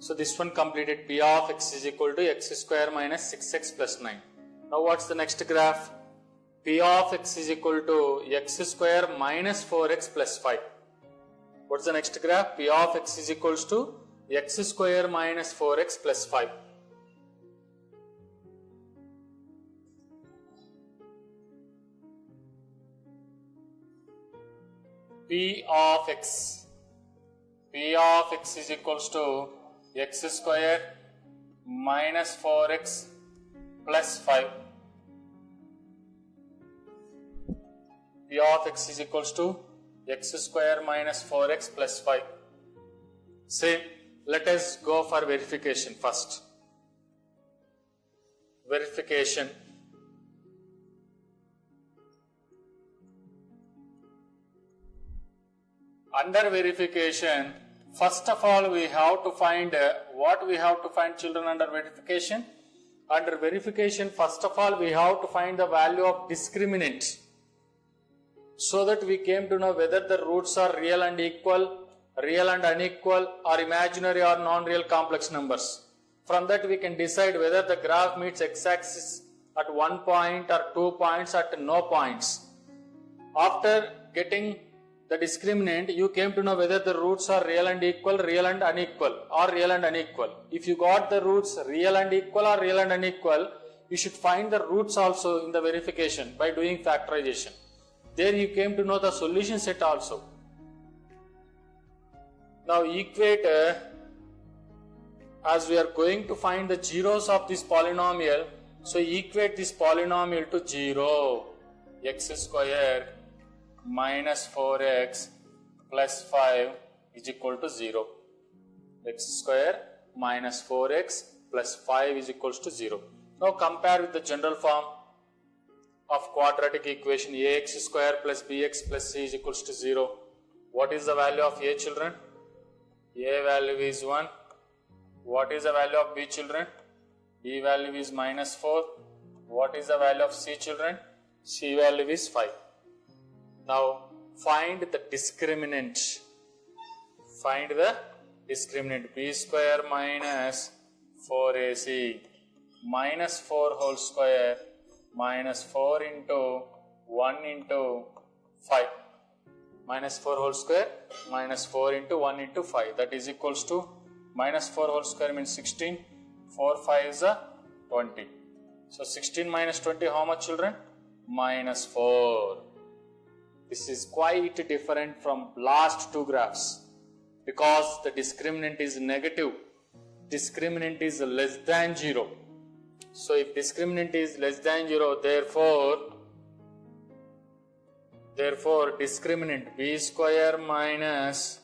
So this one completed. P of x is equal to x square minus 6x plus 9. Now what's the next graph? P of x is equal to x square minus 4x plus 5. What's the next graph? P of x is equals to x square minus 4x plus 5. P of x is equals to x square minus 4x plus 5. P of x is equals to x square minus 4x plus 5. Same. Let us go for verification first. Verification. Under verification, first of all we have to find what we have to find, children, under verification? Under verification, first of all we have to find the value of discriminant, so that we came to know whether the roots are real and equal, real and unequal, or imaginary or non-real complex numbers. From that we can decide whether the graph meets x-axis at one point or 2 points at no points. After getting the discriminant, you came to know whether the roots are real and equal, real and unequal, or real and unequal. If you got the roots real and equal or real and unequal, you should find the roots also in the verification by doing factorization. There you came to know the solution set also. Now equate, as we are going to find the zeros of this polynomial, so equate this polynomial to 0. X square minus 4x plus 5 is equal to 0. X square minus 4x plus 5 is equals to 0. Now compare with the general form of quadratic equation. Ax square plus bx plus c is equals to 0. What is the value of a, children? A value is 1. What is the value of b, children? B value is minus 4. What is the value of c, children? C value is 5. Now find the discriminant. Find the discriminant. B square minus 4ac minus 4 whole square minus 4 into 1 into 5. Minus 4 whole square minus 4 into 1 into 5. That is equals to minus 4 whole square means 16. 4 5 is 20. So 16 minus 20, how much, children? Minus 4. This is quite different from last two graphs, because the discriminant is negative. Discriminant is less than 0. So if discriminant is less than 0, therefore discriminant b square minus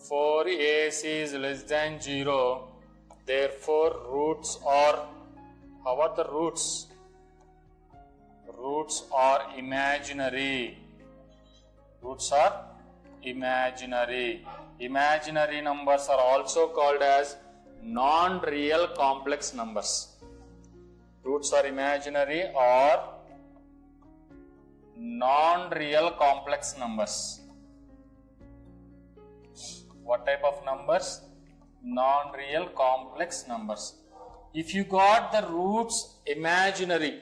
4ac is less than 0. Therefore roots are, how are the roots? Roots are imaginary. Roots are imaginary. Imaginary numbers are also called as non-real complex numbers. Roots are imaginary or non-real complex numbers. What type of numbers? Non-real complex numbers. If you got the roots imaginary,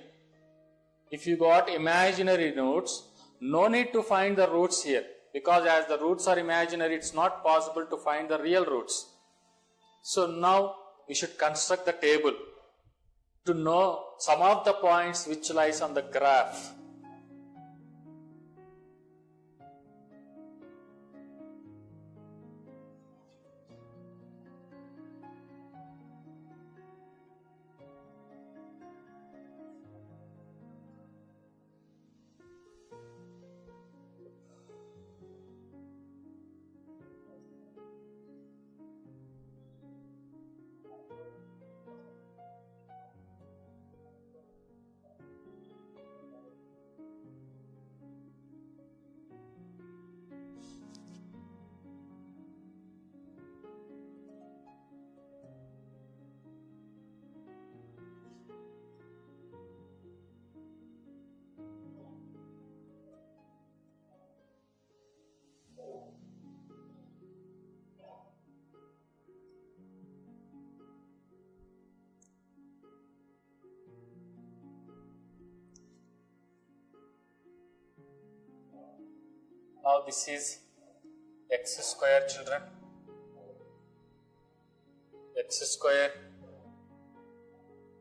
if you got imaginary roots, no need to find the roots here, because as the roots are imaginary, it's not possible to find the real roots. So now we should construct the table to know some of the points which lies on the graph. Now this is x square, children. X square.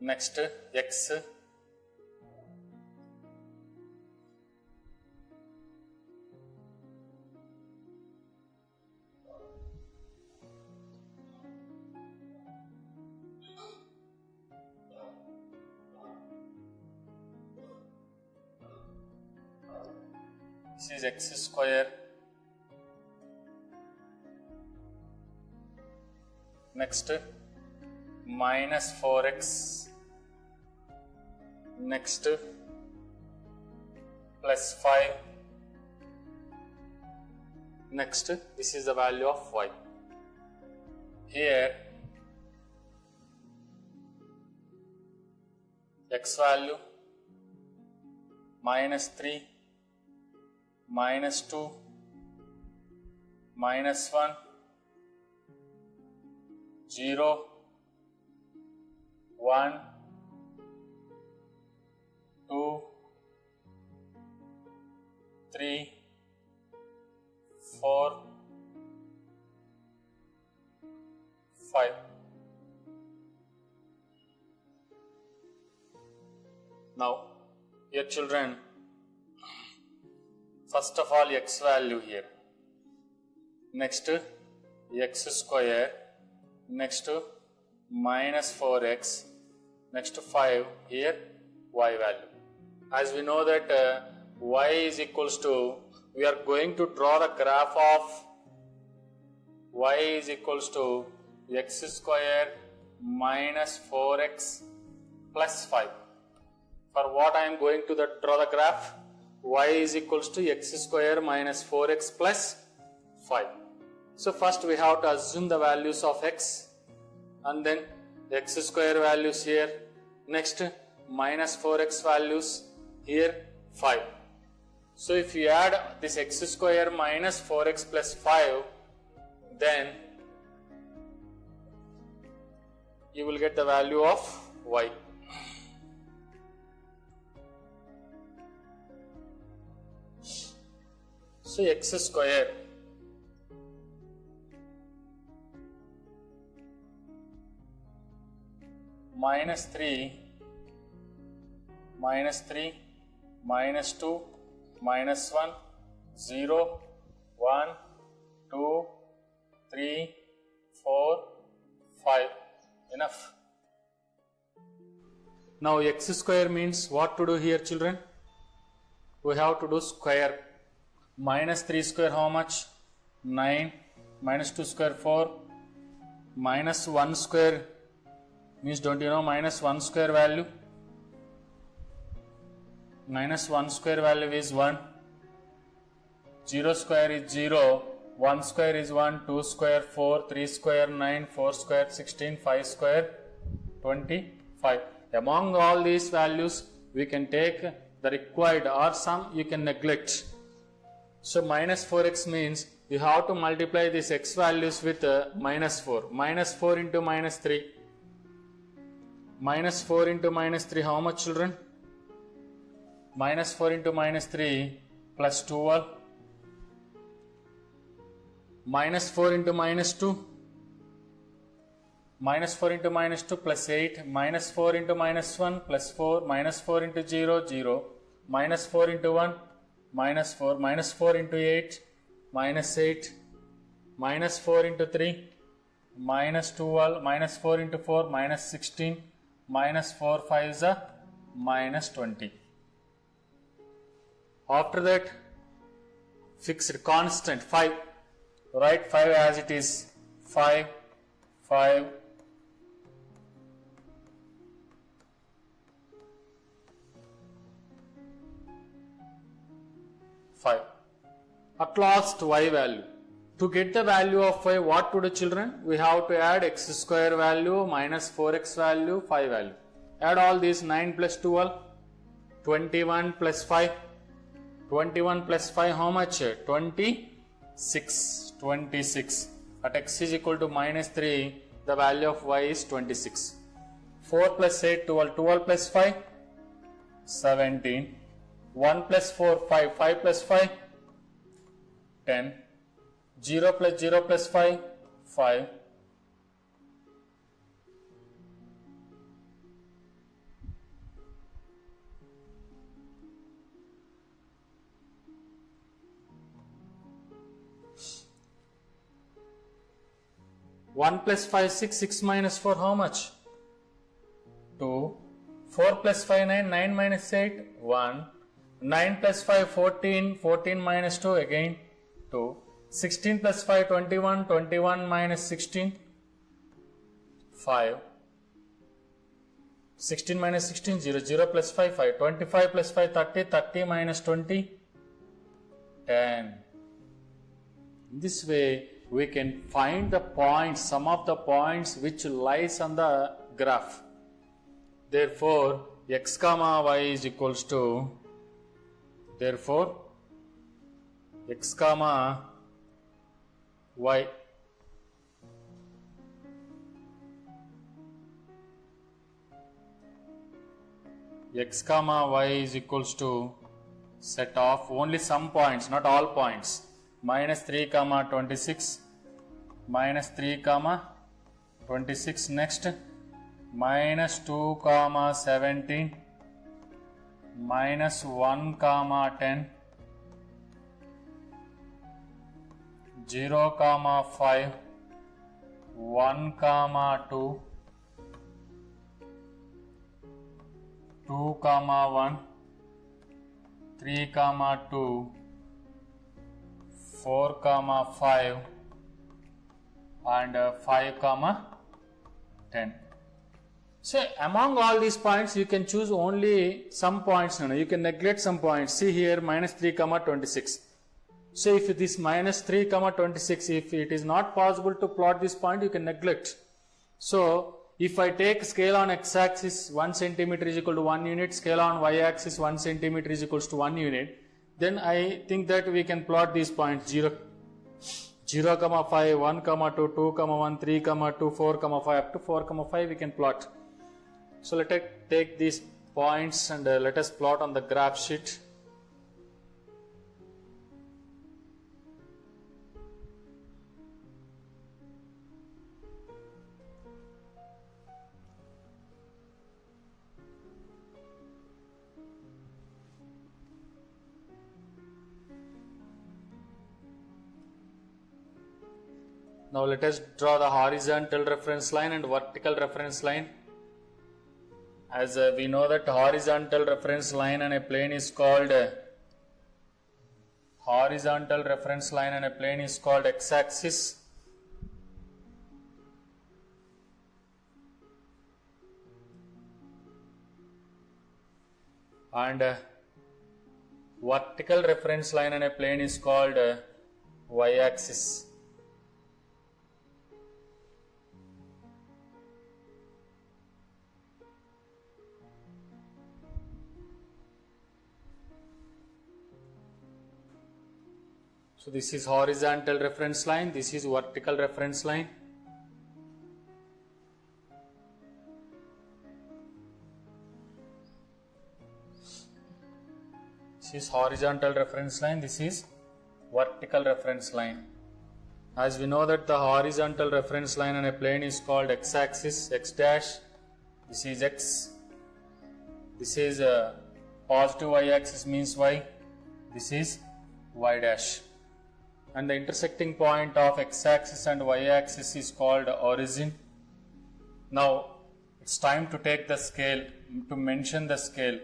Next x. This is x square. Next minus 4x. Next plus 5. Next, this is the value of y. Here x value minus 3, minus 2, minus 1, 0, 1, 2, 3, 4, 5. Now, here children, first of all x value here, next x square, next minus 4x, next 5, here y value. As we know that y is equals to, we are going to draw the graph of y is equals to x square minus 4x plus 5. For what I am going to draw the graph? Y is equals to x square minus 4x plus 5. So first we have to assume the values of x, and then x square values here, next minus 4x values here 5. So if you add this x square minus 4x plus 5, then you will get the value of y. So x square minus 3, minus 3, minus 2, minus 1, 0, 1, 2, 3, 4, 5. Enough. Now x square means what to do here, children? We have to do square. Minus 3 square how much? 9. Minus 2 square 4. Minus 1 square means, don't you know minus 1 square value? Minus 1 square value is 1. 0 square is 0. 1 square is 1. 2 square 4. 3 square 9. 4 square 16. 5 square 25. Among all these values, we can take the required, or some you can neglect. So minus 4x means you have to multiply these x values with minus 4. Minus 4 into minus 3. Minus 4 into minus 3, how much, children? Minus 4 into minus 3 plus 12. Minus 4 into minus 2. Minus 4 into minus 2 plus 8. Minus 4 into minus 1 plus 4. Minus 4 into 0, 0. Minus 4 into 1. Minus 4, minus 4 into 8, minus 8, minus 4 into 3, minus 12, minus 4 into 4, minus 16, minus 4 5 is a minus 20. After that, fixed constant 5. Write 5 as it is. 5, 5, 5. At last y value. To get the value of y, what to do, children? We have to add x square value minus 4x value, 5 value. Add all these. 9 plus 12, 21 plus 5. 21 plus 5 how much? 26. 26. At x is equal to minus 3, the value of y is 26. 4 plus 8, 12. 12 plus 5, 17. 1 plus 4, 5. 5 plus 5, 10. 0 plus 0 plus 5, 5. 1 plus 5, 6, 6 minus 4, how much? 2. 4 plus 5, 9, 9 minus 8, 1. 9 plus 5, 14, 14 minus 2, again 2. 16 plus 5, 21, 21 minus 16, 5. 16 minus 16, 0, 0 plus 5, 5. 25 plus 5, 30, 30 minus 20, 10. In this way, we can find the points, some of the points which lies on the graph. Therefore, x comma y is equals to, therefore, x comma y x comma y is equals to set of only some points, not all points. Minus 3 comma 26, minus 3 comma 26, next minus 2 comma 17, minus 1 comma 10, 0 comma 5, 1 comma 2, 2 comma 1, 3 comma 2, 4 comma 5 and 5 comma 10. So among all these points you can choose only some points, you can neglect some points. See here minus 3 comma 26. So if this minus 3 comma 26, if it is not possible to plot this point, you can neglect. So if I take scale on x-axis 1 centimeter is equal to 1 unit, scale on y-axis 1 centimeter is equals to 1 unit, then I think that we can plot these points 0, 0 comma 5, 1 comma 2, 2 comma 1, 3 comma 2, 4 comma 5, up to 4 comma 5 we can plot. So let us take these points and let us plot on the graph sheet. Now let us draw the horizontal reference line and vertical reference line. As we know that horizontal reference line on a plane is called x-axis. And vertical reference line on a plane is called y-axis. So this is horizontal reference line, this is vertical reference line. This is horizontal reference line, this is vertical reference line. As we know that the horizontal reference line on a plane is called x-axis, x dash, this is x, this is positive y-axis means y, this is y dash. And the intersecting point of x-axis and y-axis is called origin. Now it's time to take the scale, to mention the scale.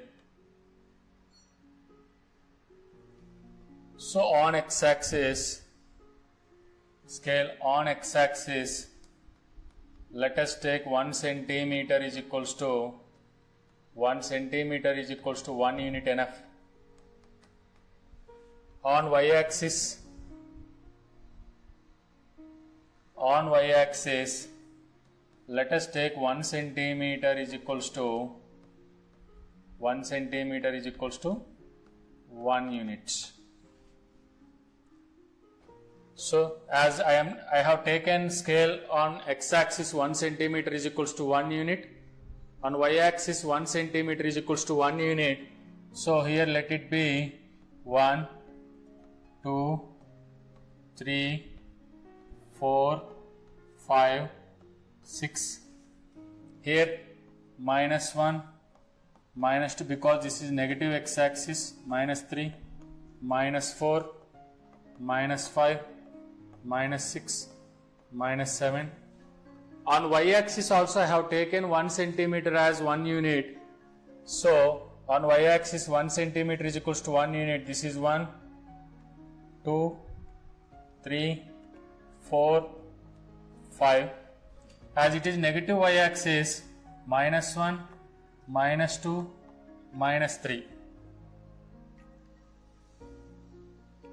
So on x-axis, scale on x-axis, let us take 1 centimeter is equals to 1 centimeter is equals to 1 unit NF. On y-axis, let us take 1 centimeter is equals to 1 unit. So as I have taken scale on x-axis 1 centimeter is equals to 1 unit, on y-axis 1 centimeter is equals to 1 unit. So here let it be 1, 2, 3, 4, 5, 6. Here minus 1, minus 2 because this is negative x-axis, minus 3, minus 4, minus 5, minus 6, minus 7. On y-axis also I have taken 1 centimeter as 1 unit. So on y-axis 1 centimeter is equals to 1 unit. This is 1, 2, 3, 4, 5. As it is negative y-axis, minus 1, minus 2, minus 3.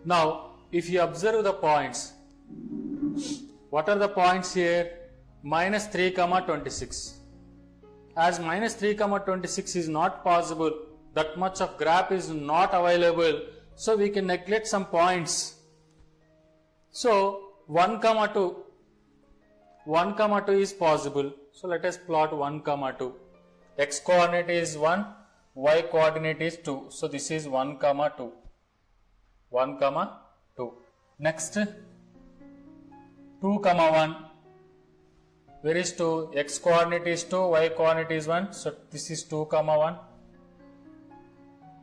Now, if you observe the points, what are the points here? Minus 3, 26. As minus 3, 26 is not possible, that much of graph is not available, so we can neglect some points. So 1, 2. 1, 2 is possible. So let us plot 1, 2. X coordinate is 1, y coordinate is 2. So this is 1, 2. 1, 2. Next 2, 1. Where is 2? X coordinate is 2, y coordinate is 1. So this is 2, 1.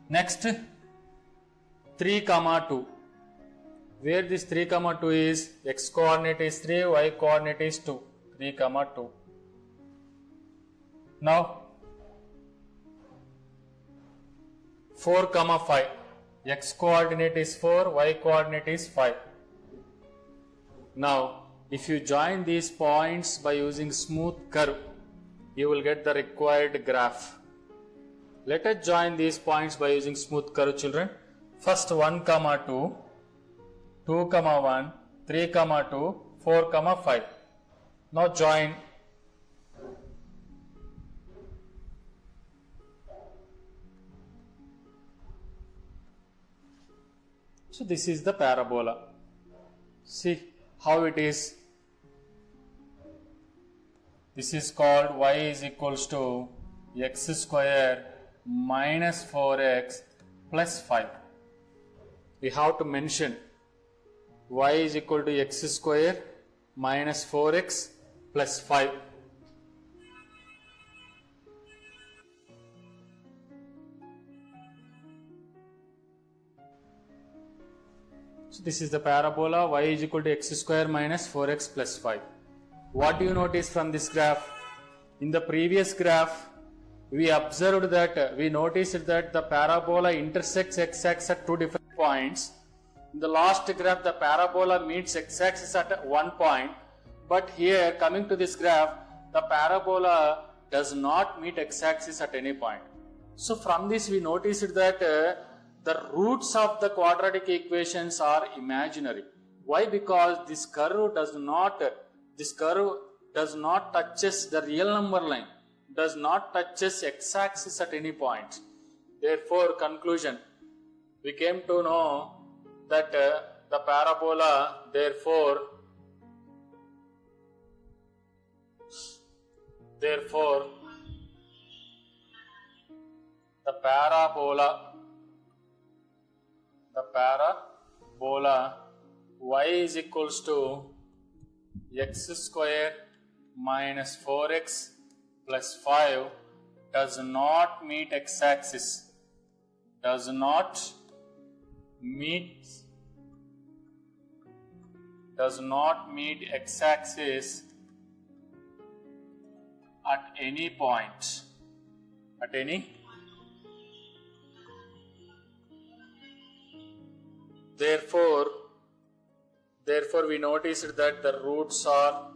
Next 3, 2. Where this 3, 2 is? X coordinate is 3, y coordinate is 2. 3, 2. Now 4, 5. X coordinate is 4, y coordinate is 5. Now if you join these points by using smooth curve, you will get the required graph. Let us join these points by using smooth curve, children. First 1, 2, 2, 1, 3, 2, 4, 5. Now join. So this is the parabola. See how it is. This is called y is equals to x square minus 4x plus 5. We have to mention y is equal to x square minus 4x plus 5. So this is the parabola y is equal to x square minus 4x plus 5. What do you notice from this graph? In the previous graph, we observed that, we noticed that the parabola intersects x-axis at two different points. In the last graph, the parabola meets x-axis at one point, but here coming to this graph, the parabola does not meet x-axis at any point. So from this we noticed that the roots of the quadratic equations are imaginary. Why? Because this curve does not touches the real number line, does not touches x-axis at any point. Therefore, conclusion, we came to know that the parabola, therefore the parabola y is equals to x square minus 4x plus 5 does not meet x-axis, does not meet x-axis at any point, Therefore we noticed that the roots are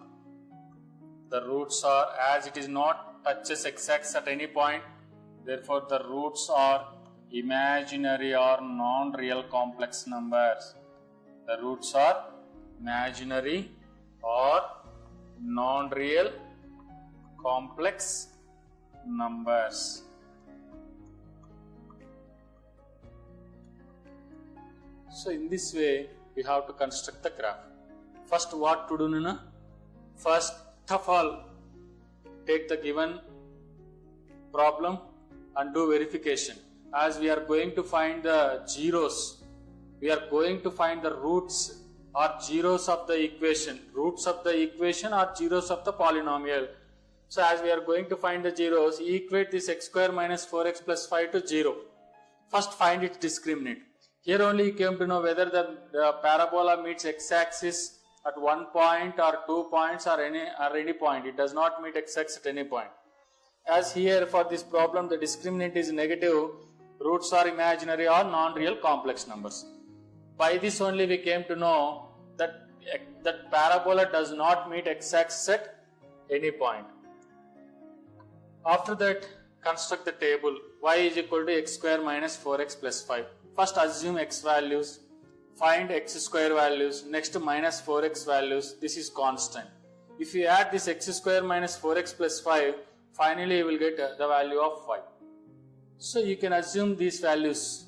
as it is not touches x-axis at any point, therefore the roots are imaginary or non-real complex numbers. The roots are imaginary or non-real complex numbers. So in this way we have to construct the graph. First what to do, Nana? First of all, take the given problem and do verification. As we are going to find the zeros, we are going to find the roots or zeros of the equation, roots of the equation or zeros of the polynomial. So as we are going to find the zeros, equate this x square minus 4x plus 5 to 0. First find its discriminant. Here only you came to know whether the parabola meets x-axis at one point or 2 points or any point. It does not meet x-axis at any point. As here for this problem the discriminant is negative, roots are imaginary or non-real complex numbers. By this only we came to know that parabola does not meet x-axis at any point. After that, construct the table y is equal to x square minus 4x plus 5. First assume x values, find x square values, next minus 4x values. This is constant. If you add this x square minus 4x plus 5, finally you will get the value of 5. So you can assume these values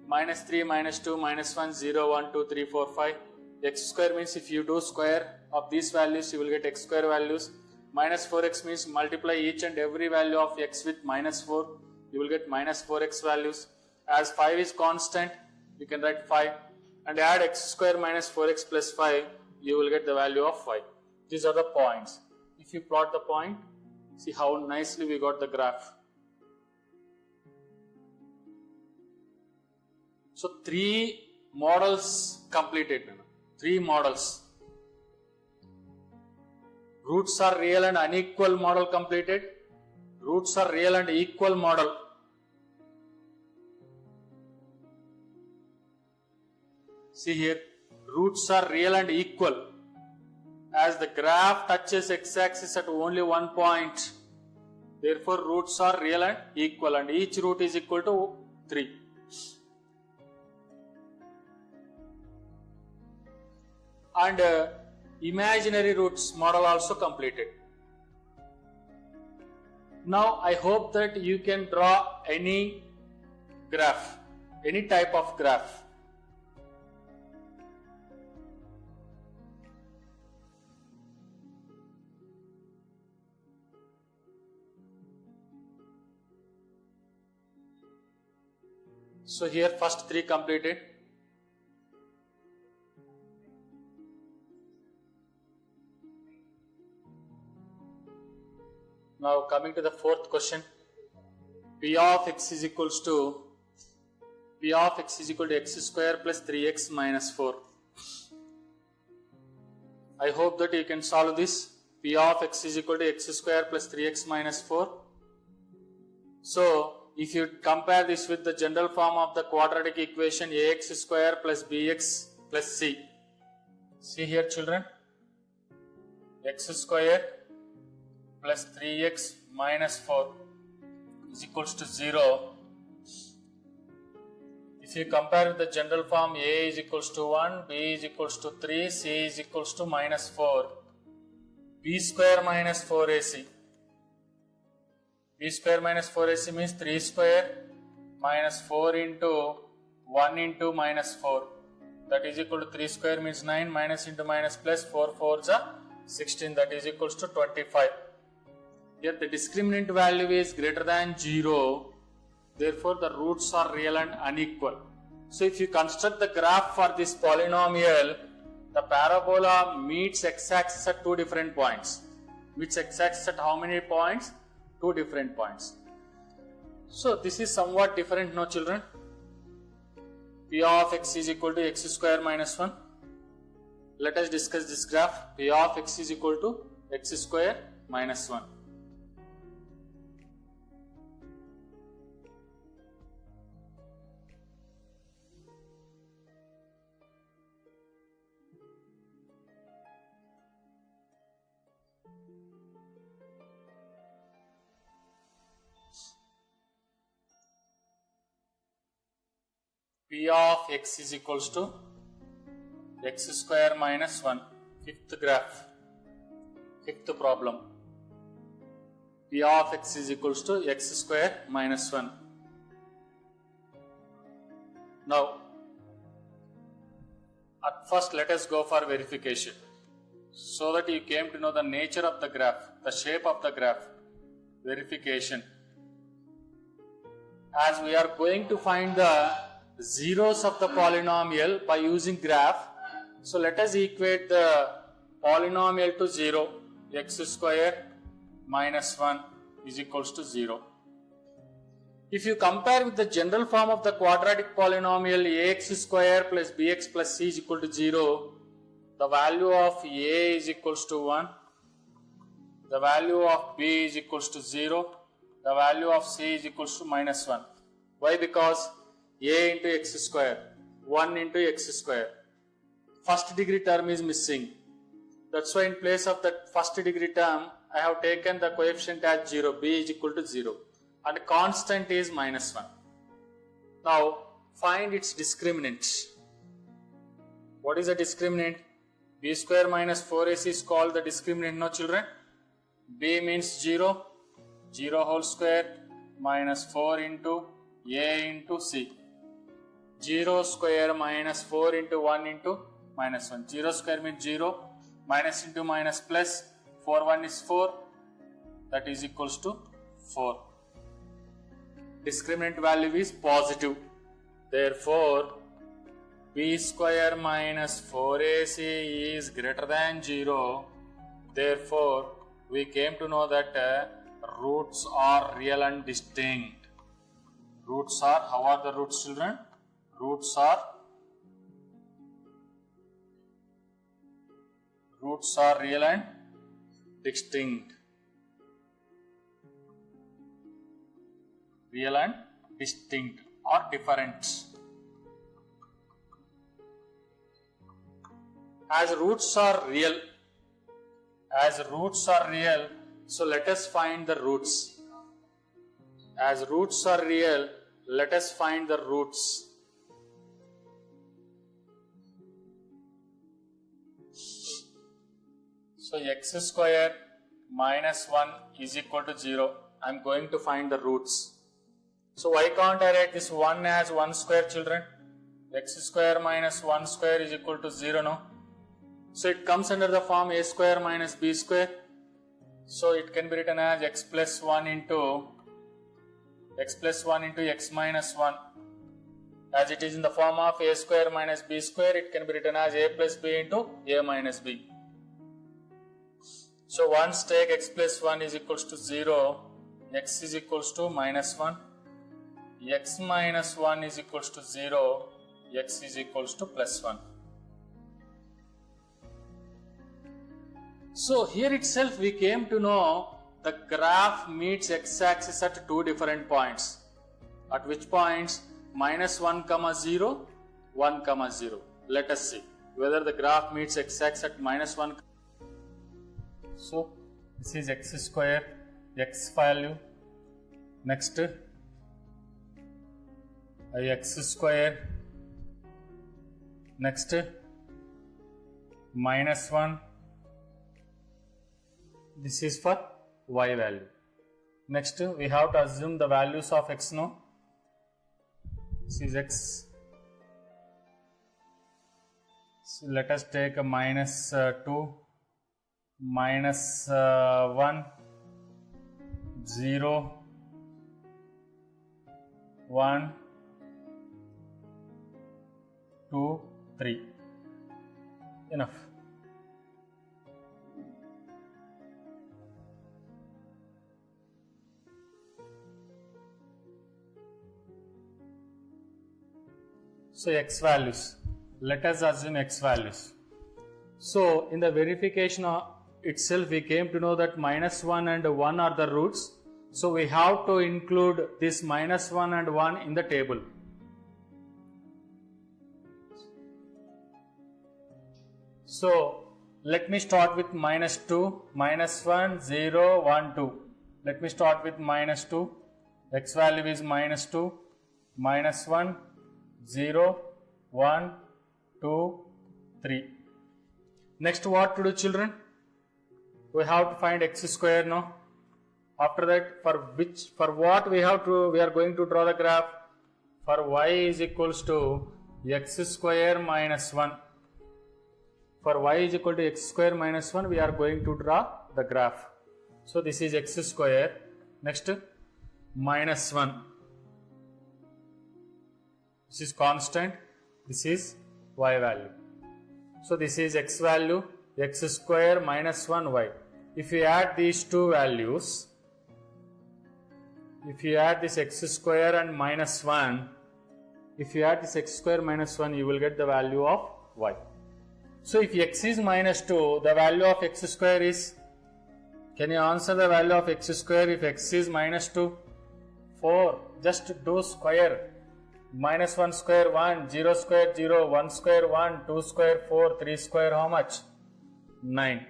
minus 3, minus 2, minus 1, 0, 1, 2, 3, 4, 5. X square means if you do square of these values you will get x square values. Minus 4x means multiply each and every value of x with minus 4. You will get minus 4x values. As 5 is constant, you can write 5. And add x square minus 4x plus 5, you will get the value of 5. These are the points. If you plot the point, see how nicely we got the graph. So 3 models completed. 3 models. Roots are real and unequal model completed. Roots are real and equal model. See here, roots are real and equal. As the graph touches x-axis at only one point, therefore roots are real and equal, and each root is equal to 3. And imaginary roots model also completed. Now I hope that you can draw any graph, any type of graph. So here first 3 completed. Now coming to the 4th question, P of x is equals to x square plus 3x minus 4. I hope that you can solve this. P of x is equal to x square plus 3x minus 4. So if you compare this with the general form of the quadratic equation ax square plus bx plus c. See here children, x square plus 3x minus 4 is equals to 0. If you compare with the general form, a is equals to 1, b is equals to 3, c is equals to minus 4, b square minus 4ac. b square minus 4ac means 3 square minus 4 into 1 into minus 4. That is equal to 3 square means 9, minus into minus plus 4 4s are 16. That is equals to 25. Here the discriminant value is greater than 0, therefore the roots are real and unequal. So if you construct the graph for this polynomial, the parabola meets x-axis at 2 different points. Meets x-axis at how many points? 2 different points. So this is somewhat different, no children? P of x is equal to x square minus 1. Let us discuss this graph. P of x is equal to x square minus 1. P of x is equals to x square minus 1. 5th graph, 5th problem. P of x is equals to x square minus 1. Now, at first let us go for verification, so that you came to know the nature of the graph, the shape of the graph. Verification. As we are going to find the zeros of the polynomial by using graph, So let us equate the polynomial to 0. X square minus 1 is equals to 0. If you compare with the general form of the quadratic polynomial ax square plus bx plus c is equal to 0, the value of a is equals to 1, the value of b is equals to 0, the value of c is equals to minus 1. Why? Because a into x square, 1 into x square. First degree term is missing. That's why in place of that first degree term, I have taken the coefficient as 0, b is equal to 0. And constant is minus 1. Now find its discriminant. What is the discriminant? B square minus 4ac is called the discriminant, no children? B means 0, 0 whole square minus 4 into a into c. 0 square minus 4 into 1 into minus 1. 0 square means 0, minus into minus plus, 4 1 is 4, that is equals to 4. Discriminant value is positive. Therefore, b square minus 4ac is greater than 0. Therefore, we came to know that roots are real and distinct. Roots are, how are the roots, children? Roots are real and distinct. Real and distinct or different. As roots are real, so let us find the roots. As roots are real, let us find the roots. So x square minus 1 is equal to 0. I am going to find the roots. So why can't I write this 1 as 1 square, children? X square minus 1 square is equal to 0, no? So it comes under the form a square minus b square. So it can be written as x plus 1 into x minus 1. As it is in the form of a square minus b square, it can be written as a plus b into a minus b. So once take x plus 1 is equals to 0, x is equals to minus 1, x minus 1 is equals to 0, x is equals to plus 1. So here itself we came to know the graph meets x-axis at two different points. At which points? Minus 1 comma 0, 1 comma 0. Let us see whether the graph meets x-axis at minus 1. So this is x square, x value. Next x square. Next minus 1. This is for y value. Next we have to assume the values of x, no? This is x. So let us take a minus 2, minus 1, 0, 1, 2, 3. Enough. So x values. Let us assume x values. So in the verification itself we came to know that minus 1 and 1 are the roots. So we have to include this minus 1 and 1 in the table. So let me start with minus 2, minus 1, 0, 1, 2. Let me start with minus 2. X value is minus 2, minus 1, 0, 1, 2, 3. Next what to do, children? We have to find x square, no? After that, for what we are going to draw the graph? For y is equals to x square minus 1. For y is equal to x square minus 1, we are going to draw the graph. So this is x square. Next minus 1. This is constant. This is y value. So this is x value, x square minus 1y. If you add these two values, if you add this x square and minus 1, if you add this x square minus 1, you will get the value of y. So if x is minus 2, the value of x square is, can you answer the value of x square if x is minus 2? 4. Just do square. Minus 1 square 1, 0 square 0, 1 square 1, 2 square 4, 3 square how much? 9.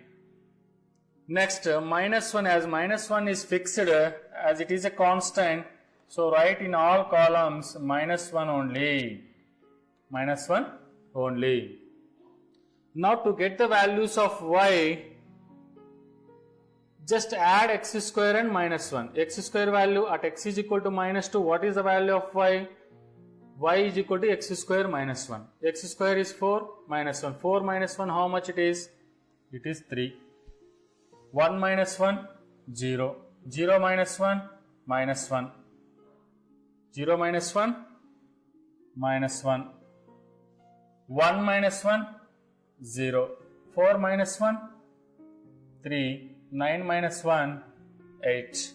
Next, minus 1, as minus 1 is fixed, as it is a constant, so write in all columns minus 1 only. Minus 1 only. Now to get the values of y, just add x square and minus 1. X square value at x is equal to minus 2. What is the value of y? Y is equal to x square minus 1. X square is 4 minus 1. 4 minus 1, how much it is? It is 3. 1 minus 1, 0. 0 minus 1, minus 1. 0 minus 1, minus 1. 1 minus 1, 0. 4 minus 1, 3. 9 minus 1, 8.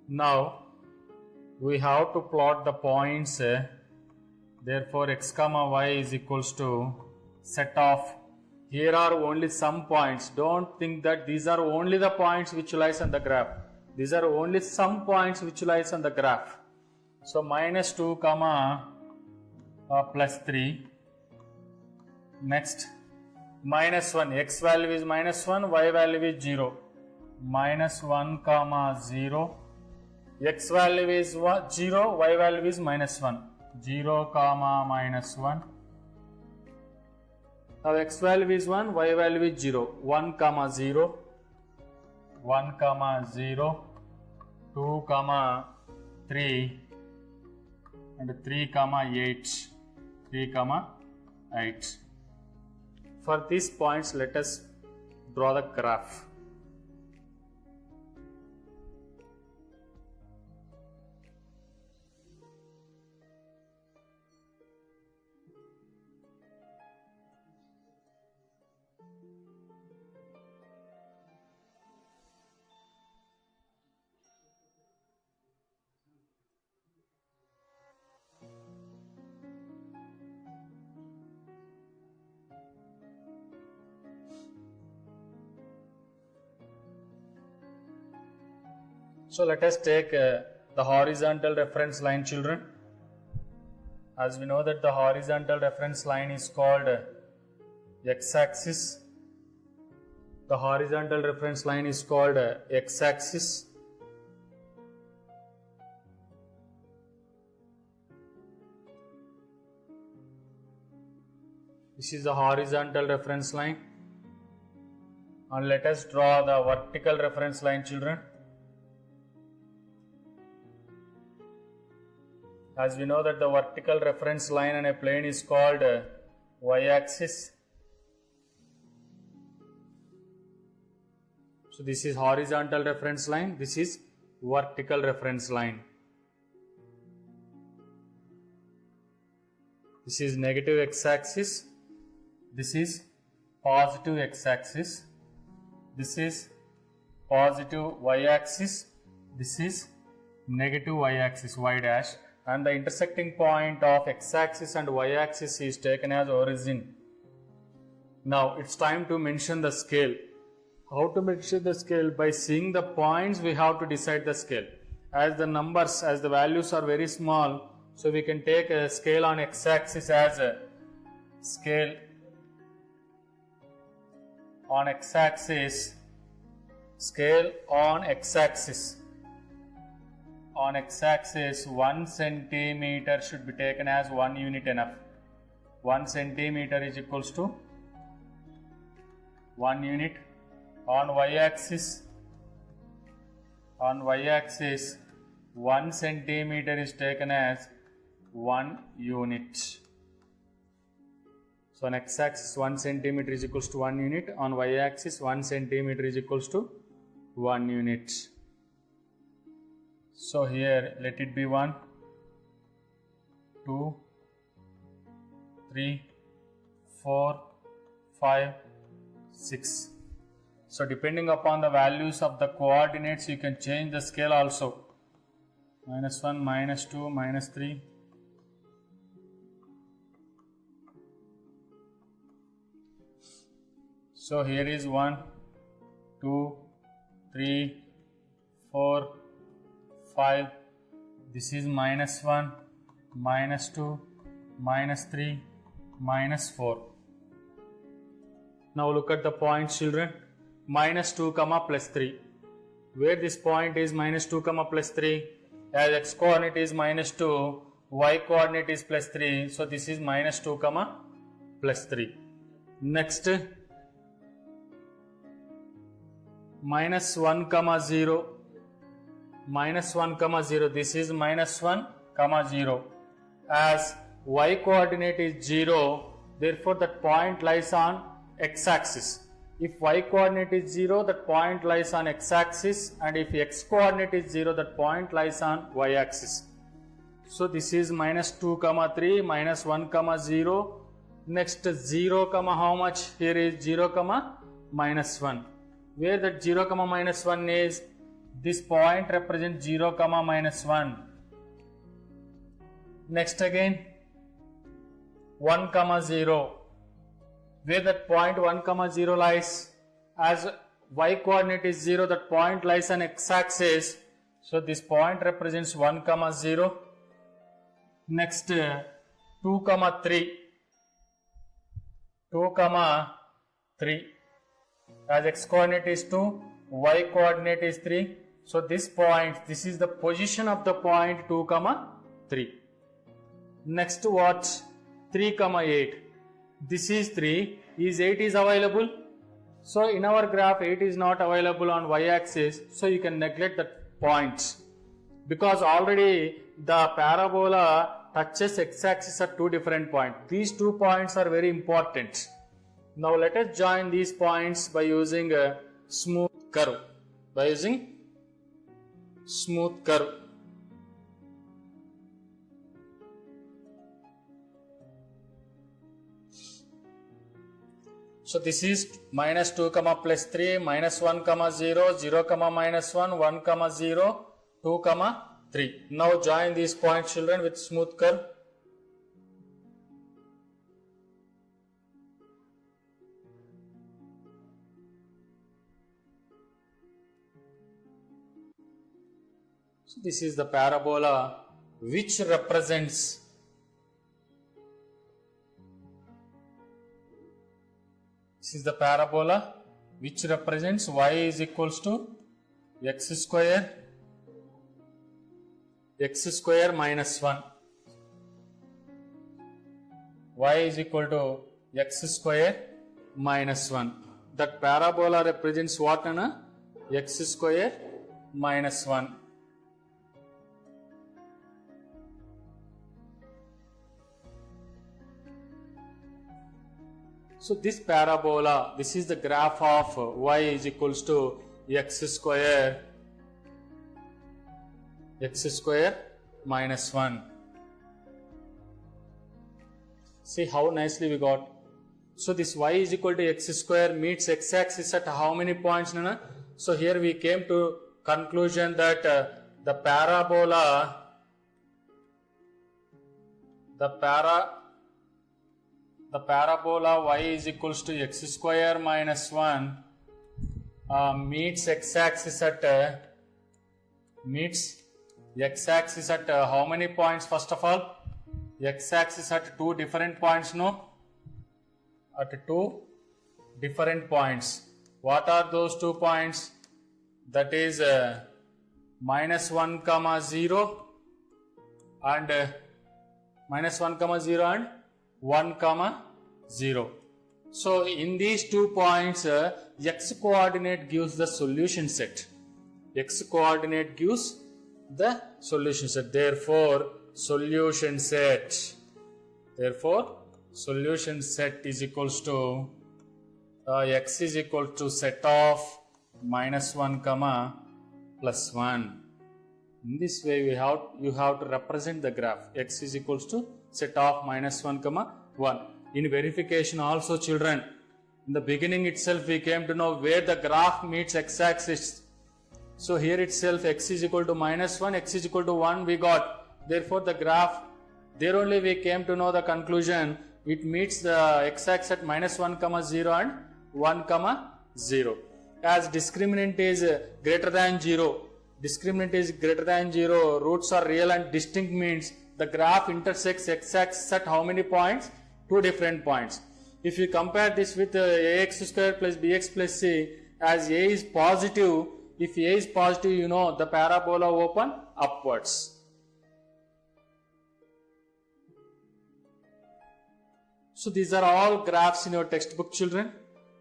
Now, we have to plot the points, therefore x comma y is equals to set of, here are only some points, don't think that these are only the points which lies on the graph, these are only some points which lies on the graph. So minus 2 comma plus 3, next minus 1, x value is minus 1, y value is 0, minus 1 comma 0, x value is 0, y value is minus 1, 0 comma minus 1. Now x value is 1, y value is 0, 1 comma 0, 1 comma 0, 2 comma 3 and 3 comma 8, 3 comma 8. For these points, let us draw the graph. So let us take the horizontal reference line, children. As we know that the horizontal reference line is called x-axis. The horizontal reference line is called x-axis. This is the horizontal reference line. And let us draw the vertical reference line, children. As we know that the vertical reference line on a plane is called y-axis. So this is horizontal reference line, this is vertical reference line. This is negative x-axis, this is positive x-axis, this is positive y-axis, this is negative y-axis, y dash. And the intersecting point of x-axis and y-axis is taken as origin. Now it's time to mention the scale. How to mention the scale? By seeing the points we have to decide the scale. As the numbers, as the values are very small, so we can take a scale on x-axis as a scale on x-axis, scale on x-axis. On x-axis 1 centimeter should be taken as 1 unit enough. 1 centimeter is equals to 1 unit. On y-axis 1 centimeter is taken as 1 unit. So on x-axis 1 centimeter is equals to 1 unit. On y-axis 1 centimeter is equals to 1 unit. So here let it be 1, 2, 3, 4, 5, 6. So depending upon the values of the coordinates, you can change the scale also. -1, -2, -3. So here is 1, 2, 3, 4, 5. This is -1, -2, -3, -4. Now look at the points, children. -2, +3. Where this point is -2, +3, as x coordinate is -2, y coordinate is +3. So this is -2, +3. Next, -1, 0. -1, 0. This is -1, 0. As y coordinate is 0, therefore that point lies on x-axis. If y coordinate is 0, that point lies on x-axis, and if x coordinate is 0, that point lies on y-axis. So this is -2, 3, -1, 0. Next 0, how much? Here is 0, -1. Where that 0, -1 is, this point represents 0, -1. Next again 1, 0. Where that point 1, 0 lies, as y coordinate is 0, that point lies on x-axis. So this point represents 1, 0. Next 2, 3. 2, 3. As x coordinate is 2, y coordinate is 3. So this point, this is the position of the point 2, 3. Next what? 3, 8. This is 3. Is 8 is available? So in our graph 8 is not available on y-axis. So you can neglect the points, because already the parabola touches x-axis at two different points. These 2 points are very important. Now let us join these points by using a smooth curve. By using smooth curve. So this is -2, +3, -1, 0, 0, -1, 1, 0, 2, 3. Now join these points, children, with smooth curve. So this is the parabola which represents y is equals to x square minus 1. Y is equal to x square minus 1. That parabola represents what, Anna? X square minus 1. So this parabola, this is the graph of y is equals to x square minus 1. See how nicely we got. So this y is equal to x square meets x-axis at how many points, Nana? So here we came to conclusion that the parabola y is equals to x square minus 1 meets x-axis at how many points? First of all, x-axis at two different points, no? At two different points. What are those 2 points? That is minus 1, 0 and minus 1, 0 and 1, 0. So in these 2 points, x coordinate gives the solution set. X coordinate gives the solution set. Therefore, solution set is equals to x is equal to set of minus 1, plus 1. In this way, you have to represent the graph. X is equals to set of minus 1, 1. In verification also, children, in the beginning itself we came to know where the graph meets x-axis. So here itself x is equal to -1, x is equal to 1 we got. Therefore the graph, there only we came to know the conclusion, it meets the x-axis at -1, 0 and 1, 0. As discriminant is greater than 0, roots are real and distinct means the graph intersects x-axis at how many points? 2 different points. If you compare this with ax square plus bx plus c, as a is positive, if a is positive, you know the parabola open upwards. So these are all graphs in your textbook, children.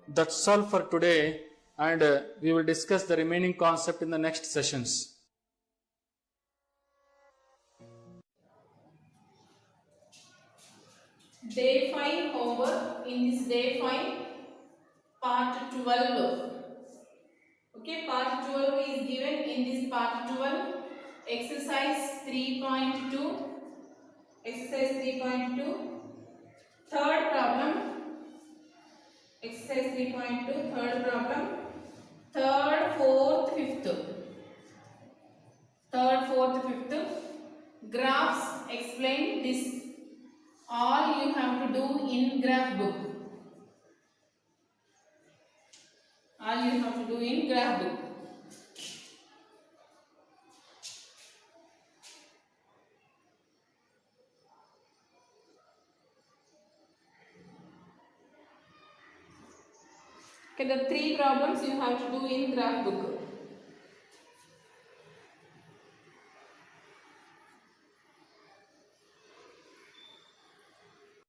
That's all for today, and we will discuss the remaining concept in the next sessions. Day 5 homework. In this day 5, part 12. Okay, part 12 is given in this part 12. Exercise 3.2. Exercise 3.2. Third problem. Exercise 3.2. Third problem. Third, fourth, fifth. Third, fourth, fifth. Graphs. Explain this. All you have to do in graph book. All you have to do in graph book. Okay, the 3 problems you have to do in graph book.